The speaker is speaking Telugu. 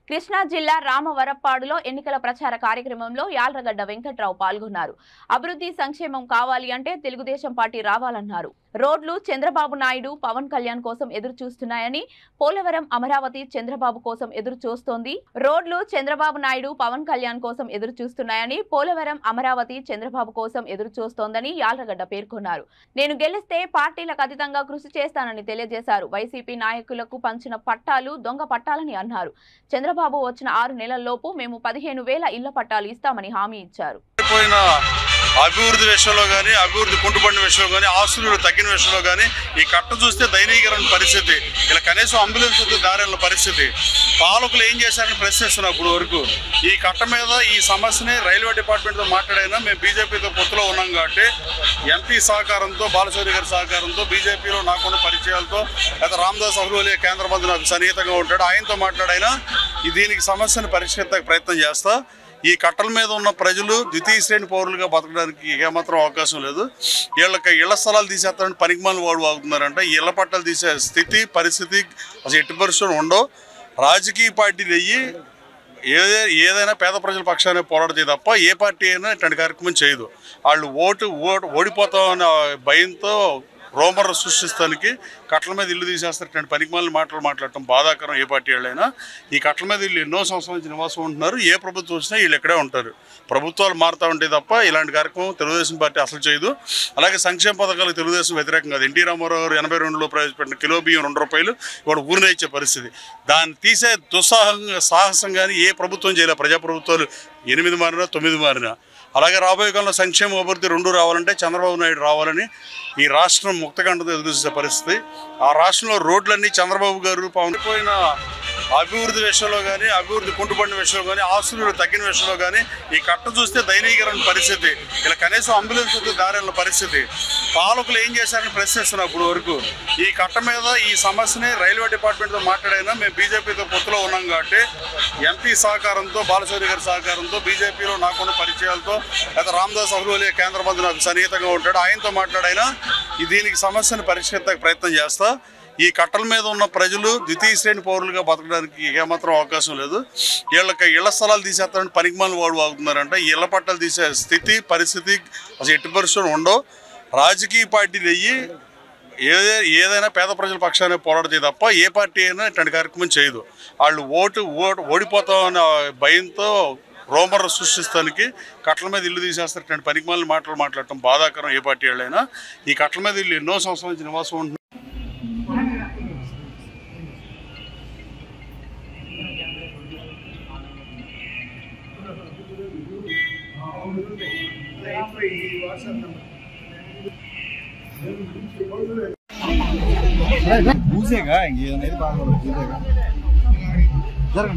కృష్ణా జిల్లా రామవరప్పాడులో ఎన్నికల ప్రచార కార్యక్రమంలో యాల్రగడ్డ వెంకట్రావు పాల్గొన్నారు. అభివృద్ధి సంక్షేమం కావాలి అంటే తెలుగుదేశం పార్టీ రావాలన్నారు. రోడ్లు చంద్రబాబు నాయుడు పవన్ కళ్యాణ్ కోసం ఎదురు చూస్తున్నాయని, పోలవరం అమరావతి చంద్రబాబు కోసం ఎదురు చూస్తోంది. రోడ్లు చంద్రబాబు నాయుడు పవన్ కళ్యాణ్ కోసం ఎదురు చూస్తున్నాయని, పోలవరం అమరావతి చంద్రబాబు కోసం ఎదురు చూస్తోందని యాల్రగడ్డ పేర్కొన్నారు. నేను గెలిస్తే పార్టీలకు అతీతంగా కృషి చేస్తానని తెలియజేశారు. వైసీపీ నాయకులకు పంచిన పట్టాలు దొంగ పట్టాలని అన్నారు. చంద్రబాబు వచ్చిన 6 నెలల్లోపు మేము 15,000 ఇళ్ల పట్టాలు ఇస్తామని హామీ ఇచ్చారు. అభివృద్ధి విషయంలో కానీ, అభివృద్ధి కుంటుపడిన విషయంలో కానీ, ఆస్తులు తగ్గిన విషయంలో కానీ ఈ కట్ట చూస్తే దయనీయకరమైన పరిస్థితి. ఇలా కనీసం అంబులెన్స్ దారిన పరిస్థితి. పాలకులు ఏం చేశారని ప్రశ్నిస్తున్నప్పుడు వరకు ఈ కట్ట మీద ఈ సమస్యని రైల్వే డిపార్ట్మెంట్తో మాట్లాడైనా మేము బీజేపీతో పొత్తులో ఉన్నాం కాబట్టి ఎంపీ సహకారంతో, బాలశౌరి గారి సహకారంతో, బీజేపీలో నాకున్న పరిచయాలతో, లేదా రామదాస్ అహ్లూవాలియా కేంద్ర మంత్రి నాకు సన్నిహితంగా ఉంటాడు, ఆయనతో మాట్లాడైనా దీనికి సమస్యను పరిష్కరించడానికి ప్రయత్నం చేస్తా. ఈ కట్టల మీద ఉన్న ప్రజలు ద్వితీయ శ్రేణి పౌరులుగా బతకడానికి ఏమాత్రం అవకాశం లేదు. వీళ్ళకి ఇళ్ల స్థలాలు తీసేస్తారని పనికిమాలిన వాడు వాగుతున్నారంట. ఈ ఇళ్ల పట్టాలు తీసే స్థితి పరిస్థితి అసలు ఎట్టి పరిస్థితులు ఉండవు. రాజకీయ పార్టీలు అయ్యి ఏదైనా పేద ప్రజల పక్షాన్ని పోరాడతాయి తప్ప ఏ పార్టీ అయినా ఇట్లాంటి కార్యక్రమం చేయదు. వాళ్ళు ఓడిపోతామన్న భయంతో రోమర్ సృష్టిస్తానికి కట్టల మీద ఇల్లు తీసేస్తారు. పనికిమాలిన మాటలు మాట్లాడటం బాధాకరం. ఏ పార్టీ వాళ్ళైనా ఈ కట్టల మీద వీళ్ళు ఎన్నో సంవత్సరాల నుంచి నివాసం ఉంటున్నారు. ఏ ప్రభుత్వం వచ్చినా వీళ్ళు ఇక్కడే ఉంటారు. ప్రభుత్వాలు మారుతూ ఉంటాయి తప్ప ఇలాంటి కార్యక్రమం తెలుగుదేశం పార్టీ అసలు చేయదు. అలాగే సంక్షేమ పథకాలకు తెలుగుదేశం వ్యతిరేకం కాదు. ఎన్టీ రామారావు గారు 82లో ప్రవేశపెట్టిన కిలో బియ్యం ₹2 ఇవాడు ఊరినే ఇచ్చే పరిస్థితి. దాన్ని తీసే సాహసం కానీ ఏ ప్రభుత్వం చేయలేదు. ప్రజాప్రభుత్వాలు 8 మారినా 9 మారినా. అలాగే రాబోయే కాలంలో సంక్షేమ అభివృద్ధి 2 రావాలంటే చంద్రబాబు నాయుడు రావాలని ఈ రాష్ట్రం ముక్తకంఠతో ఎదురు చూసే పరిస్థితి. ఆ రాష్ట్రంలో రోడ్లన్నీ చంద్రబాబు గారు పోయిన అభివృద్ధి విషయంలో కానీ, అభివృద్ధి కుంటుపడిన విషయంలో కానీ, ఆస్తులు తగ్గిన విషయంలో కానీ ఈ కట్ట చూస్తే దయనీయకరమైన పరిస్థితి. ఇలా కనీసం అంబులెన్స్ దారిన పరిస్థితి. పాలకులు ఏం చేశారని ప్రశ్నిస్తున్నప్పుడు వరకు ఈ కట్ట మీద ఈ సమస్యని రైల్వే డిపార్ట్మెంట్తో మాట్లాడైనా మేము బీజేపీతో పొత్తులో ఉన్నాం కాబట్టి ఎంపీ సహకారంతో, బాలశౌరి గారి సహకారంతో, బీజేపీలో నాకున్న పరిచయాలతో, లేదా రామదాస్ అహ్లూవాలియా కేంద్ర మంత్రి నాకు సన్నిహితంగా ఉంటాడు, ఆయనతో మాట్లాడైనా దీనికి సమస్యను పరిష్కరించడానికి ప్రయత్నం చేస్తా. ఈ కట్టల మీద ఉన్న ప్రజలు ద్వితీయ శ్రేణి పౌరులుగా బతకడానికి ఏమాత్రం అవకాశం లేదు. వీళ్ళకి ఇళ్ల స్థలాలు తీసేస్తారని పనికిమాలిన వాడు వాగుతున్నారంట. ఈ ఇళ్ల పట్టాలు తీసే స్థితి పరిస్థితి అసలు ఎట్టి పరిస్థితులు ఉండవు. రాజకీయ పార్టీలు అయ్యి ఏదైనా పేద ప్రజల పక్షాన్ని పోరాడతాయి తప్ప ఏ పార్టీ అయినా ఇట్లాంటి కార్యక్రమం చేయదు. వాళ్ళు ఓడిపోతామన్న భయంతో రోమర్ సృష్టిస్తానికి కట్టల మీద ఇల్లు తీసేస్తారు. పనికిమాలిన మాటలు మాట్లాడటం బాధాకరం. ఏ పార్టీ వాళ్ళైనా ఈ కట్టల మీద వీళ్ళు ఎన్నో సంవత్సరాల నుంచి నివాసం ఉంటున్నారు. पूछेगा ये मेरी बात पूछेगा जरा